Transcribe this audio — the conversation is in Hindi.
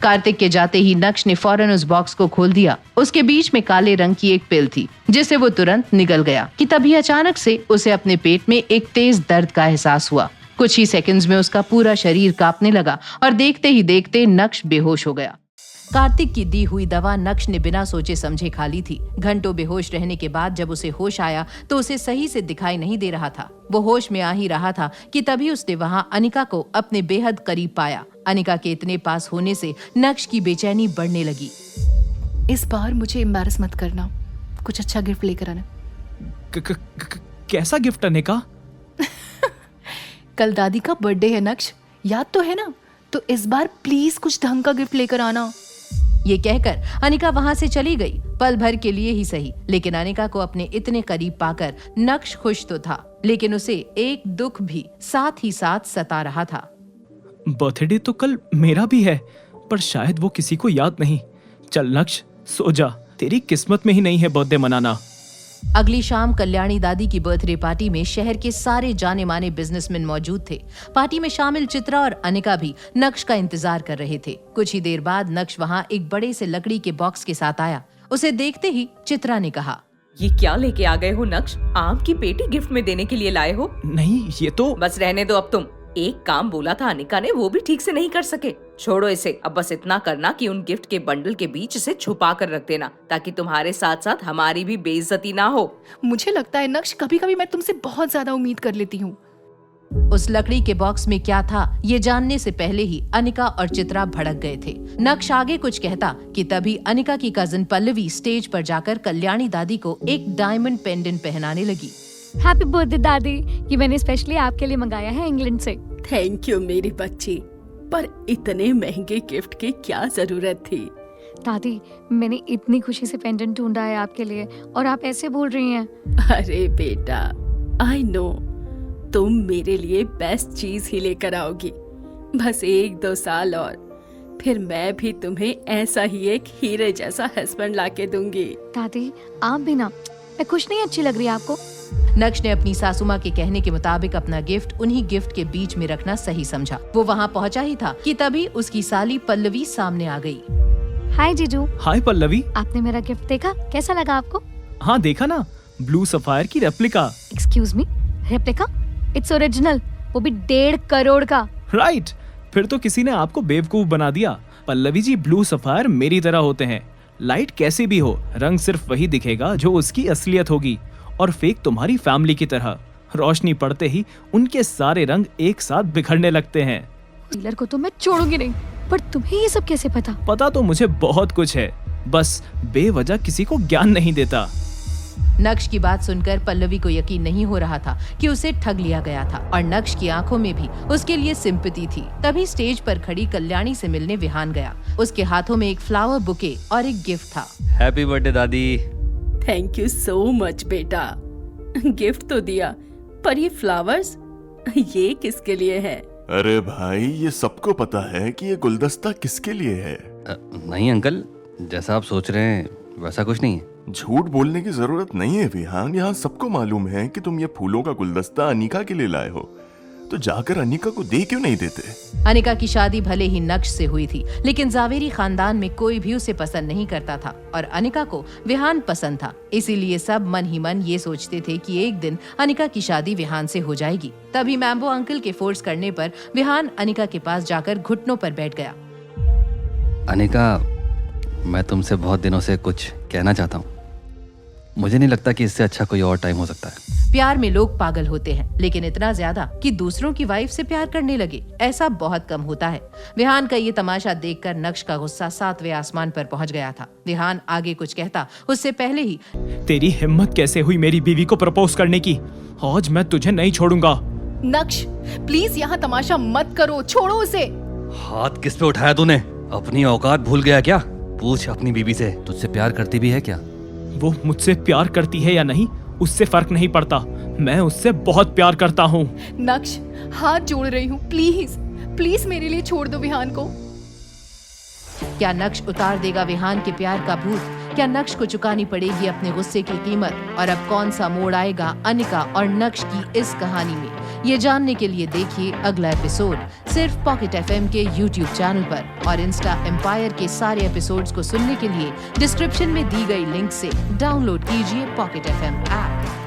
कार्तिक के जाते ही नक्श ने फौरन उस बॉक्स को खोल दिया। उसके बीच में काले रंग की एक पिल थी जिसे वो तुरंत निगल गया कि तभी अचानक से उसे अपने पेट में एक तेज दर्द का एहसास हुआ। कुछ ही सेकंड्स में उसका पूरा शरीर कांपने लगा और देखते ही देखते नक्श बेहोश हो गया। कार्तिक की दी हुई दवा नक्श ने बिना सोचे समझे खा ली थी। घंटों बेहोश रहने के बाद जब उसे होश आया तो उसे सही से दिखाई नहीं दे रहा था। वो होश में आ ही रहा था कि तभी उसने वहां अनिका को अपने बेहद करीब पाया। अनिका के इतने पास होने से नक्श की बेचैनी बढ़ने लगी। इस बार मुझे एम्बैरस मत करना, कुछ अच्छा गिफ्ट लेकर आना। कैसा गिफ्ट अनिका? कल दादी का बर्थडे है नक्श, याद तो है ना? तो इस बार प्लीज कुछ ढंग का गिफ्ट लेकर आना। ये कहकर अनिका वहां से चली गई। पल भर के लिए ही सही, लेकिन अनिका को अपने इतने करीब पाकर नक्श खुश तो था, लेकिन उसे एक दुख भी साथ ही साथ सता रहा था। बर्थडे तो कल मेरा भी है, पर शायद वो किसी को याद नहीं। चल नक्श, सो जा, तेरी किस्मत में ही नहीं है बर्थडे मनाना। अगली शाम कल्याणी दादी की बर्थडे पार्टी में शहर के सारे जाने माने बिजनेसमैन मौजूद थे। पार्टी में शामिल चित्रा और अनिका भी नक्श का इंतजार कर रहे थे। कुछ ही देर बाद नक्श वहां एक बड़े से लकड़ी के बॉक्स के साथ आया। उसे देखते ही चित्रा ने कहा, ये क्या लेके आ गए हो नक्श? आम की पेटी गिफ्ट में देने के लिए लाए हो? नहीं, ये तो बस रहने दो अब तुम। एक काम बोला था अनिका ने, वो भी ठीक से नहीं कर सके। छोड़ो इसे, अब बस इतना करना कि उन गिफ्ट के बंडल के बीच इसे छुपा कर रख देना, ताकि तुम्हारे साथ साथ हमारी भी बेइज्जती ना हो। मुझे लगता है नक्श, कभी कभी मैं तुमसे बहुत ज्यादा उम्मीद कर लेती हूँ। उस लकड़ी के बॉक्स में क्या था ये जानने से पहले ही अनिका और चित्रा भड़क गए थे। नक्श आगे कुछ कहता कि तभी अनिका की कजिन पल्लवी स्टेज पर जाकर कल्याणी दादी को एक डायमंड पेंडेंट पहनाने लगी। हैप्पी बर्थडे दादी, ये मैंने स्पेशली आपके लिए मंगाया है इंग्लैंड से। थैंक यू मेरी बच्ची, पर इतने महंगे गिफ्ट की क्या जरूरत थी? दादी, मैंने इतनी खुशी से पेंडेंट ढूंढा है आपके लिए और आप ऐसे बोल रही हैं। अरे बेटा, आई नो तुम मेरे लिए बेस्ट चीज ही लेकर आओगी। बस 1-2 साल और फिर मैं भी तुम्हें ऐसा ही एक हीरे जैसा हस्बैंड लाके दूंगी। दादी, आप भी ना, मैं खुश नहीं अच्छी लग रही आपको? नक्श ने अपनी सासू माँ के कहने के मुताबिक अपना गिफ्ट उन्हीं गिफ्ट के बीच में रखना सही समझा। वो वहाँ पहुँचा ही था कि तभी उसकी साली पल्लवी सामने आ गई। हाय जीजू। हाय पल्लवी। आपने मेरा गिफ्ट देखा, कैसा लगा आपको? हाँ देखा ना, ब्लू सफायर की replica. Excuse me, replica? Its original, वो भी 1.5 करोड़ का। राइट, फिर तो किसी ने आपको बेवकूफ बना दिया। पल्लवी जी, ब्लू सफायर मेरी तरह होते हैं। लाइट कैसे भी हो, रंग सिर्फ वही दिखेगा जो उसकी असलियत होगी, और फेक तुम्हारी फैमिली की तरह। रोशनी पड़ते ही उनके सारे रंग एक साथ बिखरने लगते हैं। डीलर को तो मैं छोड़ूंगी नहीं, पर तुम्हें ये सब कैसे पता? पता तो मुझे बहुत कुछ है, बस बेवजह किसी को ज्ञान नहीं देता। नक्श की बात सुनकर पल्लवी को यकीन नहीं हो रहा था कि उसे ठग लिया गया था, और नक्श की आंखों में भी उसके लिए सिंपैथी थी। तभी स्टेज पर खड़ी कल्याणी से मिलने विहान गया। उसके हाथों में एक फ्लावर बुके और एक गिफ्ट था। हैप्पी बर्थडे दादी। थैंक यू सो मच बेटा। गिफ्ट तो दिया, पर ये फ्लावर्स, ये किसके लिए है? अरे भाई, ये सबको पता है कि ये गुलदस्ता किसके लिए है। नहीं अंकल, जैसा आप सोच रहे हैं वैसा कुछ नहीं है। झूठ बोलने की जरूरत नहीं है विहान, यहाँ सबको मालूम है कि तुम ये फूलों का गुलदस्ता अनिका के लिए लाए हो, तो जाकर अनिका को दे क्यों नहीं देते? अनिका की शादी भले ही नक्श से हुई थी, लेकिन जावेरी खानदान में कोई भी उसे पसंद नहीं करता था, और अनिका को विहान पसंद था। इसीलिए सब मन ही मन ये सोचते थे कि एक दिन अनिका की शादी विहान से हो जाएगी। तभी मैम्बो अंकल के फोर्स करने पर विहान अनिका के पास जाकर घुटनों पर बैठ गया। अनिका, मैं तुमसे बहुत दिनों से कुछ कहना चाहता हूँ। मुझे नहीं लगता कि इससे अच्छा कोई और टाइम हो सकता है। प्यार में लोग पागल होते हैं, लेकिन इतना ज्यादा कि दूसरों की वाइफ से प्यार करने लगे, ऐसा बहुत कम होता है। विहान का ये तमाशा देखकर नक्श का गुस्सा 7वें आसमान पर पहुंच गया था। विहान आगे कुछ कहता उससे पहले ही, तेरी हिम्मत कैसे हुई मेरी बीवी को प्रपोज करने की? आज मैं तुझे नहीं छोड़ूंगा। नक्श, प्लीज यहाँ तमाशा मत करो, छोड़ो उसे। हाथ किस पे उठाया तूने? अपनी औकात भूल गया क्या? पूछ अपनी बीवी से, तुझसे प्यार करती भी है क्या? वो मुझसे प्यार करती है या नहीं, उससे फर्क नहीं पड़ता। मैं उससे बहुत प्यार करता हूँ। नक्श, हाथ जोड़ रही हूँ, प्लीज प्लीज मेरे लिए छोड़ दो विहान को। क्या नक्श उतार देगा विहान के प्यार का भूत? क्या नक्श को चुकानी पड़ेगी अपने गुस्से की कीमत? और अब कौन सा मोड़ आएगा अनिका और नक्श की इस कहानी में? ये जानने के लिए देखिए अगला एपिसोड सिर्फ पॉकेट FM के YouTube चैनल पर। और इंस्टा एम्पायर के सारे एपिसोड्स को सुनने के लिए डिस्क्रिप्शन में दी गई लिंक से डाउनलोड कीजिए पॉकेट FM ऐप।